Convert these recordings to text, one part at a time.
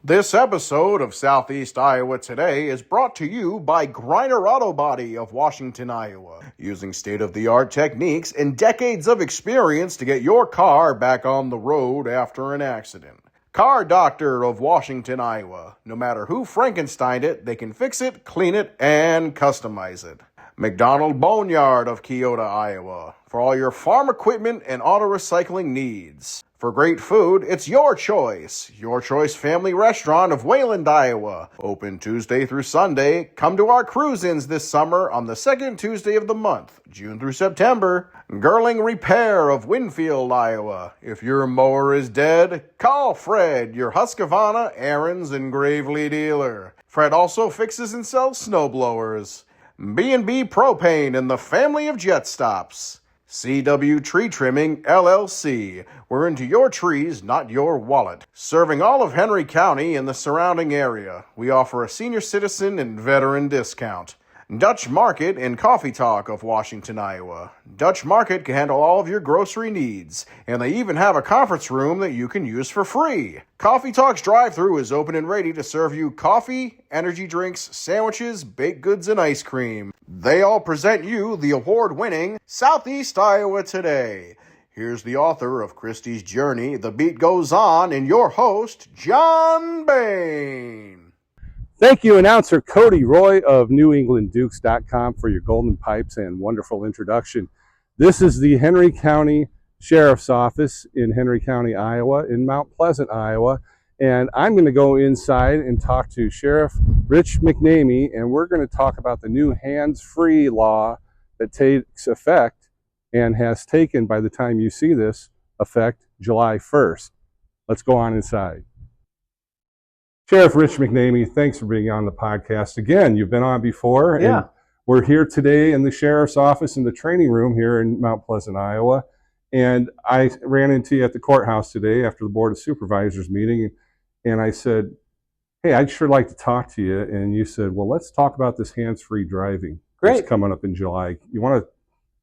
This episode of Southeast Iowa Today is brought to you by Griner Auto Body of Washington, Iowa, using state-of-the-art techniques and decades of experience to get your car back on the road after an accident. Car Doctor of Washington, Iowa. No matter who Frankensteined it, they can fix it, clean it, and customize it. McDonald Boneyard of Keota, Iowa, for all your farm equipment and auto recycling needs. For great food, it's Your Choice. Your Choice Family Restaurant of Wayland, Iowa. Open Tuesday through Sunday. Come to our cruise-ins this summer on the second Tuesday of the month, June through September. Girling Repair of Winfield, Iowa. If your mower is dead, call Fred, your Husqvarna, Aaron's, and Gravely dealer. Fred also fixes and sells snowblowers. B&B Propane and the family of jet stops. CW Tree Trimming, LLC. We're into your trees, not your wallet. Serving all of Henry County and the surrounding area. We offer a senior citizen and veteran discount. Dutch Market and Coffee Talk of Washington, Iowa. Dutch Market can handle all of your grocery needs, and they even have a conference room that you can use for free. Coffee Talk's drive-thru is open and ready to serve you coffee, energy drinks, sandwiches, baked goods, and ice cream. They all present you the award-winning Southeast Iowa Today. Here's the author of Christie's Journey, The Beat Goes On, and your host, John Bain. Thank you, announcer Cody Roy of NewEnglandDukes.com for your golden pipes and wonderful introduction. This is the Henry County Sheriff's Office in Henry County, Iowa, in Mount Pleasant, Iowa. And I'm going to go inside and talk to Sheriff Rich McNamee, and we're going to talk about the new hands-free law that takes effect and has taken, by the time you see this, effect July 1st. Let's go on inside. Sheriff Rich McNamee, thanks for being on the podcast again. You've been on before. Yeah. And we're here today in the Sheriff's Office in the training room here in Mount Pleasant, Iowa. And I ran into you at the courthouse today after the Board of Supervisors meeting. And I said, hey, I'd sure like to talk to you. And you said, well, let's talk about this hands-free driving. Great. That's coming up in July. You want to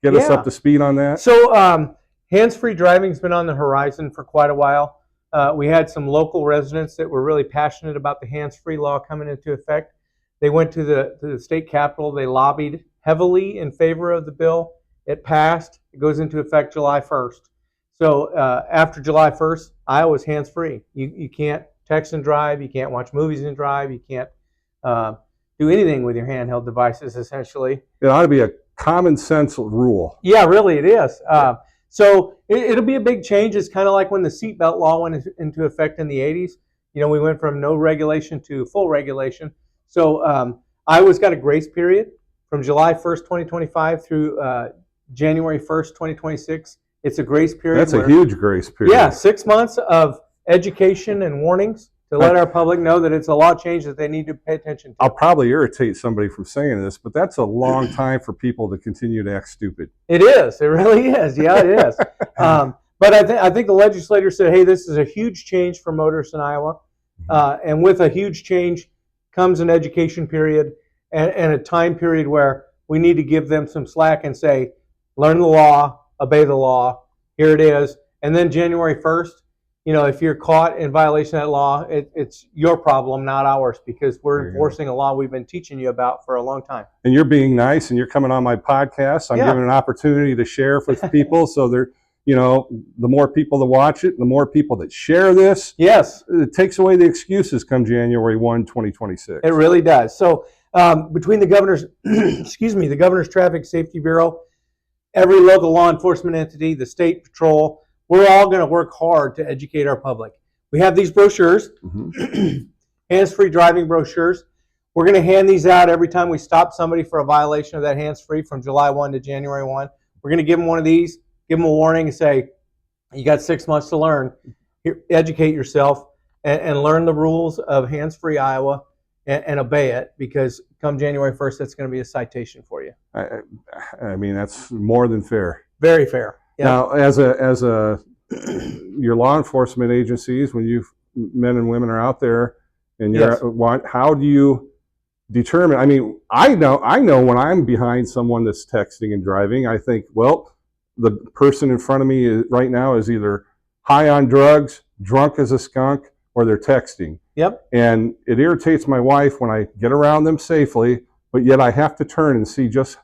get us up to speed on that? So hands-free driving's been on the horizon for quite a while. We had some local residents that were really passionate about the hands-free law coming into effect. They went to the state capitol. They lobbied heavily in favor of the bill. It passed. It goes into effect July 1st. So after July 1st, Iowa's hands-free. You can't text and drive. You can't watch movies and drive. You can't do anything with your handheld devices, essentially. It ought to be a common sense rule. Yeah, really, it is. So it'll be a big change. It's kind of like when the seatbelt law went into effect in the 80s. You know, we went from no regulation to full regulation. So Iowa's got a grace period from July 1st, 2025 through January 1st, 2026. It's a grace period. That's a huge grace period. Yeah, 6 months of education and warnings to let our public know that it's a law change that they need to pay attention to. I'll probably irritate somebody from saying this, but that's a long time for people to continue to act stupid. It is. It really is. Yeah, it is. But I think the legislature said, hey, this is a huge change for motorists in Iowa. And with a huge change comes an education period and a time period where we need to give them some slack and say, learn the law, obey the law. Here it is. And then January 1st, you know, if you're caught in violation of that law, it's your problem, not ours, because we're enforcing a law we've been teaching you about for a long time. And you're being nice, and you're coming on my podcast. I'm giving an opportunity to share with people, so they're, you know, the more people that watch it, the more people that share this. Yes, it takes away the excuses come January 1, 2026. It really does. So between the governor's, the Governor's Traffic Safety Bureau, every local law enforcement entity, the state patrol, we're all going to work hard to educate our public. We have these brochures, hands-free driving brochures. We're going to hand these out every time we stop somebody for a violation of that hands-free from July 1 to January 1. We're going to give them one of these, give them a warning and say, you got 6 months to learn. Here, educate yourself and learn the rules of hands-free Iowa and obey it, because come January 1st, that's going to be a citation for you. I mean, that's more than fair. Very fair. Yep. Now, as your law enforcement agencies, when you men and women are out there, and how do you determine? I mean, I know when I'm behind someone that's texting and driving, I think, well, the person in front of me right now is either high on drugs, drunk as a skunk, or they're texting. Yep. And it irritates my wife when I get around them safely, but yet I have to turn and see just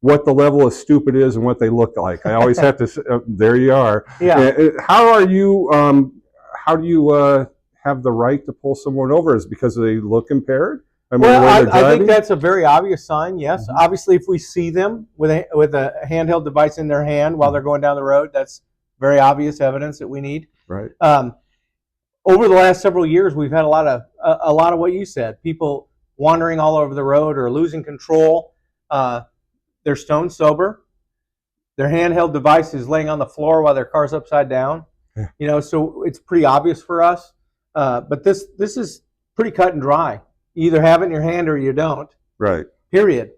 what the level of stupid is and what they look like. I always have to. There you are. Yeah. How are you? How do you have the right to pull someone over? Is it because they look impaired? I mean, Well, the way they're I think driving? that's a very obvious sign. Yes, Mhm. obviously, if we see them with a handheld device in their hand while they're going down the road, that's very obvious evidence that we need. Right. Over the last several years, we've had a lot of what you said. People wandering all over the road or losing control. They're stone sober. Their handheld device is laying on the floor while their car's upside down. Yeah. You know, so it's pretty obvious for us. But this is pretty cut and dry. You either have it in your hand or you don't. Right. Period.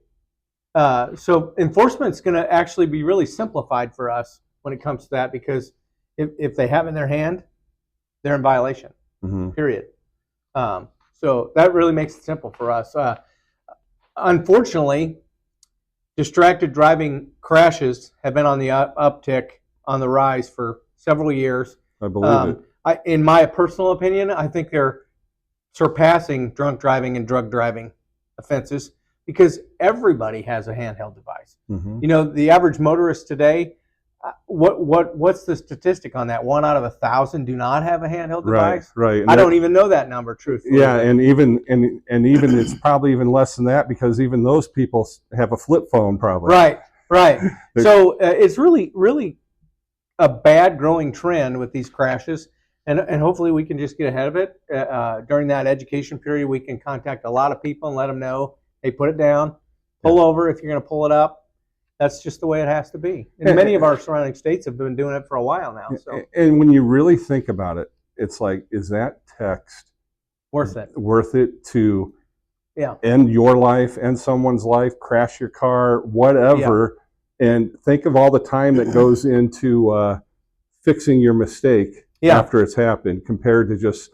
So enforcement's going to actually be really simplified for us when it comes to that, because if they have it in their hand, they're in violation. Mm-hmm. Period. So that really makes it simple for us. Unfortunately, distracted driving crashes have been on the uptick, on the rise for several years. I believe it. In my personal opinion, I think they're surpassing drunk driving and drug driving offenses because everybody has a handheld device. Mm-hmm. You know, the average motorist today, what's the statistic on that? 1 out of 1,000 do not have a handheld device. Right. I don't even know that number, truthfully. Yeah, and even it's probably even less than that, because even those people have a flip phone, probably. Right. So it's really a bad growing trend with these crashes, and hopefully we can just get ahead of it. During that education period, we can contact a lot of people and let them know, hey, put it down, pull over if you're going to pull it up. That's just the way it has to be. And many of our surrounding states have been doing it for a while now. So. And when you really think about it, it's like, is that text Worth it? Worth it to Yeah. end your life, end someone's life, crash your car, whatever? Yeah. And think of all the time that goes into fixing your mistake after it's happened, compared to just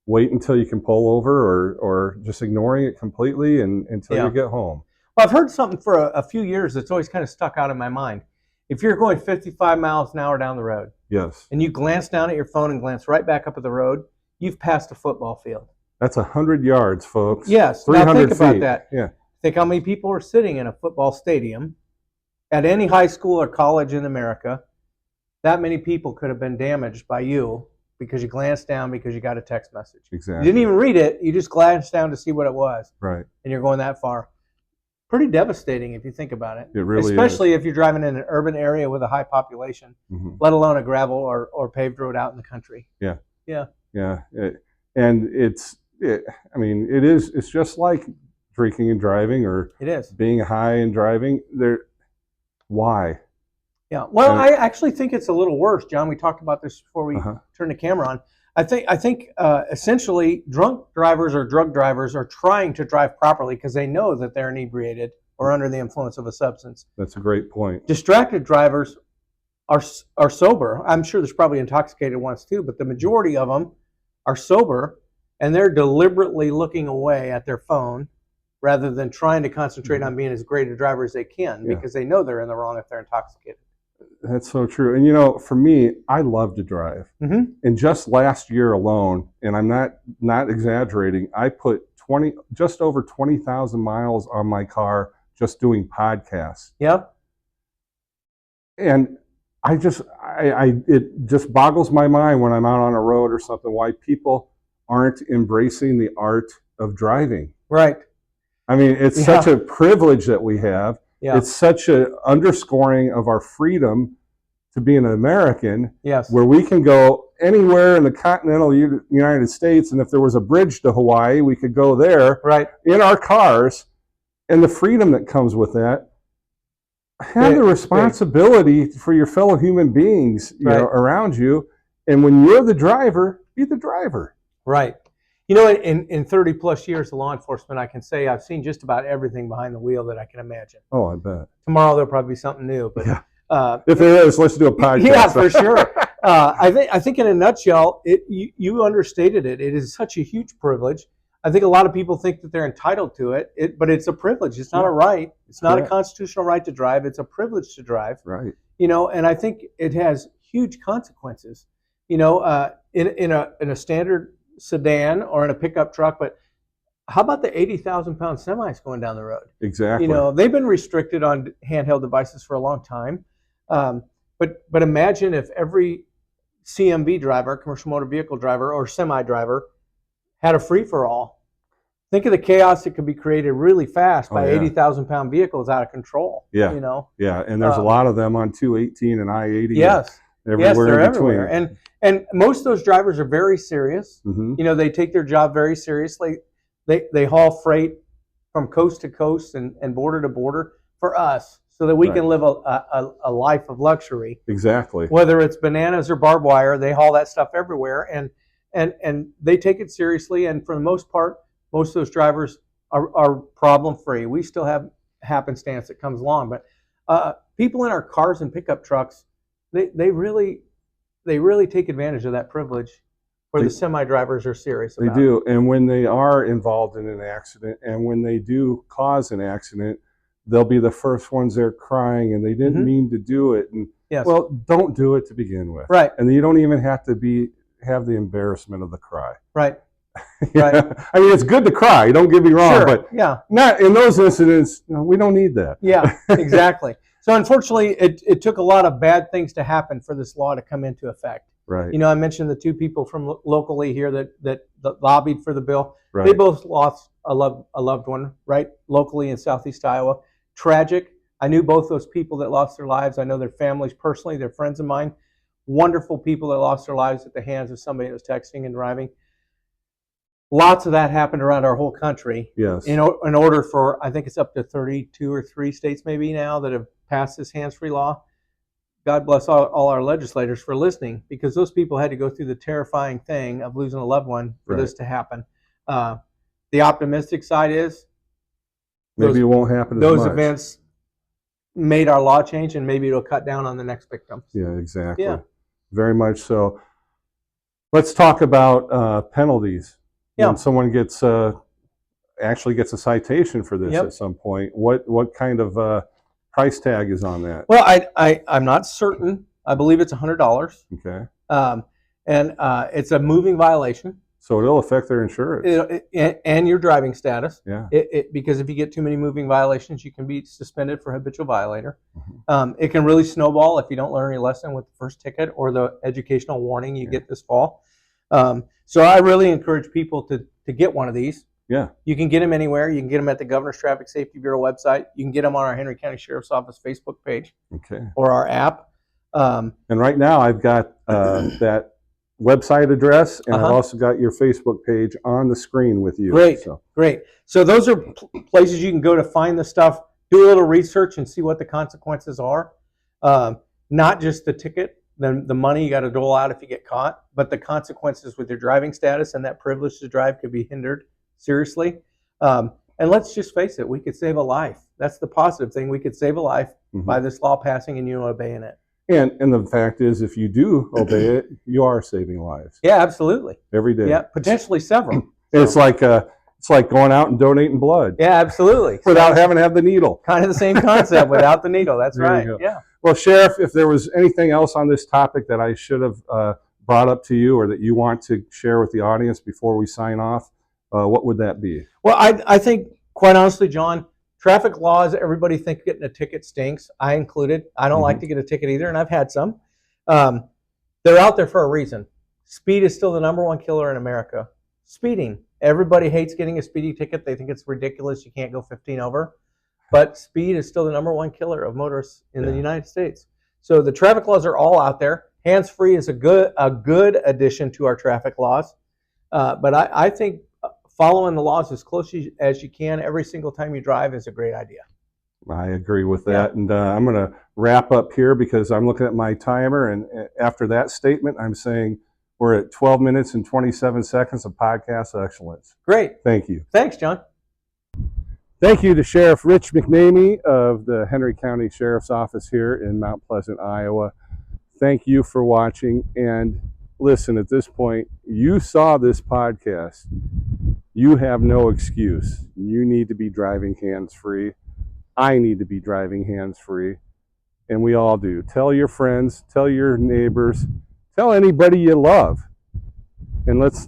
wait until you can pull over, or just ignoring it completely until you get home. Well, I've heard something for a few years that's always kind of stuck out in my mind. If you're going 55 miles an hour down the road, yes, and you glance down at your phone and glance right back up at the road, you've passed a football field. That's 100 yards, folks. Yes. 300 now think feet. about that. Yeah. Think how many people are sitting in a football stadium at any high school or college in America. That many people could have been damaged by you because you glanced down because you got a text message. Exactly. You didn't even read it. You just glanced down to see what it was. Right. And you're going that far. Pretty devastating if you think about it. It really Especially is. if you're driving in an urban area with a high population, let alone a gravel or paved road out in the country. Yeah. Yeah. Yeah. And it's just like drinking and driving, or it is being high and driving. Why? Yeah. Well, I actually think it's a little worse, John. We talked about this before we turned the camera on. I think essentially drunk drivers or drug drivers are trying to drive properly because they know that they're inebriated or under the influence of a substance. That's a great point. Distracted drivers are sober. I'm sure there's probably intoxicated ones too, but the majority of them are sober, and they're deliberately looking away at their phone rather than trying to concentrate on being as great a driver as they can, because they know they're in the wrong if they're intoxicated. That's so true. And for me, I love to drive. Mm-hmm. And just last year alone, and I'm not exaggerating, I put just over 20,000 miles on my car just doing podcasts. Yep. And it just boggles my mind when I'm out on a road or something, why people aren't embracing the art of driving. Right. I mean, it's such a privilege that we have. Yeah. It's such an underscoring of our freedom to be an American, where we can go anywhere in the continental United States, and if there was a bridge to Hawaii, we could go there in our cars, and the freedom that comes with that. Have the responsibility for your fellow human beings around you, and when you're the driver, be the driver. Right. In 30 plus years of law enforcement, I can say I've seen just about everything behind the wheel that I can imagine. Oh, I bet. Tomorrow there'll probably be something new, but if there is, let's do a podcast. Yeah, for sure. I think in a nutshell, you understated it. It is such a huge privilege. I think a lot of people think that they're entitled to it, but it's a privilege. It's not a right. It's not a constitutional right to drive. It's a privilege to drive. Right. And I think it has huge consequences. In a standard sedan or in a pickup truck, but how about the 80,000-pound semis going down the road? Exactly. You know, they've been restricted on handheld devices for a long time. But imagine if every CMV driver, commercial motor vehicle driver, or semi driver had a free for all. Think of the chaos that could be created really fast by 80,000-pound vehicles out of control. Yeah. You know. Yeah, and there's a lot of them on 218 and I-80. Yes. Everywhere they're in between. everywhere. And most of those drivers are very serious. Mm-hmm. You know, they take their job very seriously. They haul freight from coast to coast and border to border for us so that we can live a life of luxury. Exactly. Whether it's bananas or barbed wire, they haul that stuff everywhere, and they take it seriously. And for the most part, most of those drivers are problem free. We still have happenstance that comes along, but people in our cars and pickup trucks, they really take advantage of that privilege. Where the semi drivers are serious about. They do, and when they are involved in an accident, and when they do cause an accident, they'll be the first ones there crying, and they didn't mean to do it. And well, don't do it to begin with, right? And you don't even have to have the embarrassment of the cry, right? Right. I mean, it's good to cry. Don't get me wrong, but not in those incidents. We don't need that. Yeah, exactly. So unfortunately, it took a lot of bad things to happen for this law to come into effect. Right. You know, I mentioned the two people from locally here that lobbied for the bill. Right. They both lost a loved one, right, locally in Southeast Iowa. Tragic. I knew both those people that lost their lives. I know their families personally. They're friends of mine. Wonderful people that lost their lives at the hands of somebody that was texting and driving. Lots of that happened around our whole country. Yes. In order for, I think it's up to 32 or 3 states maybe now that have passed this hands-free law. God bless all our legislators for listening, because those people had to go through the terrifying thing of losing a loved one for this to happen. The optimistic side is maybe it won't happen as much. Those events made our law change, and maybe it'll cut down on the next victims. Yeah, exactly. Yeah. Very much so. Let's talk about penalties. Yeah. When someone actually gets a citation for this at some point, what kind of price tag is on that? Well, I'm not certain. I believe it's $100. Okay. And it's a moving violation. So it'll affect their insurance. And your driving status. Yeah. Because if you get too many moving violations, you can be suspended for habitual violator. Mm-hmm. It can really snowball if you don't learn your lesson with the first ticket or the educational warning you get this fall. So I really encourage people to get one of these. Yeah. You can get them anywhere. You can get them at the Governor's Traffic Safety Bureau website. You can get them on our Henry County Sheriff's Office Facebook page. Okay. Or our app. And right now I've got that website address, and I've also got your Facebook page on the screen with you. Great. Great. So those are places you can go to find the stuff, do a little research, and see what the consequences are. Not just the ticket, the money you got to dole out if you get caught, but the consequences with your driving status and that privilege to drive could be hindered seriously. And let's just face it, we could save a life. That's the positive thing. We could save a life by this law passing and you obeying it. And the fact is, if you do obey it, you are saving lives. Yeah, absolutely. Every day. Yeah, potentially several. It's like going out and donating blood. Yeah, absolutely. Without having to have the needle. Kind of the same concept without the needle. That's right. Yeah. Well, Sheriff, if there was anything else on this topic that I should have brought up to you, or that you want to share with the audience before we sign off, what would that be? Well, I think, quite honestly, John, traffic laws, everybody thinks getting a ticket stinks. I included. I don't like to get a ticket either, and I've had some. They're out there for a reason. Speed is still the #1 killer in America. Speeding. Everybody hates getting a speeding ticket. They think it's ridiculous. You can't go 15 over. But speed is still the #1 killer of motorists in the United States. So the traffic laws are all out there. Hands-free is a good addition to our traffic laws. But I think following the laws as close as you can every single time you drive is a great idea. I agree with that. And I'm going to wrap up here because I'm looking at my timer. And after that statement, I'm saying we're at 12 minutes and 27 seconds of podcast excellence. Great. Thank you. Thanks, John. Thank you to Sheriff Rich McNamee of the Henry County Sheriff's Office here in Mount Pleasant, Iowa. Thank you for watching. And listen, at this point, you saw this podcast. You have no excuse. You need to be driving hands-free. I need to be driving hands-free. And we all do. Tell your friends, tell your neighbors, tell anybody you love. And let's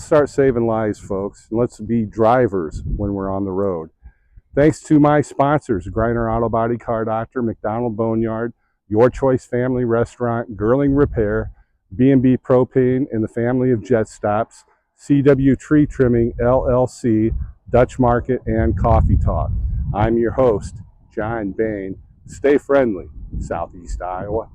start saving lives, folks. And let's be drivers when we're on the road. Thanks to my sponsors, Griner Auto Body, Car Doctor, McDonald Boneyard, Your Choice Family Restaurant, Girling Repair, B&B Propane, and the family of Jet Stops, CW Tree Trimming, LLC, Dutch Market, and Coffee Talk. I'm your host, John Bain. Stay friendly, Southeast Iowa.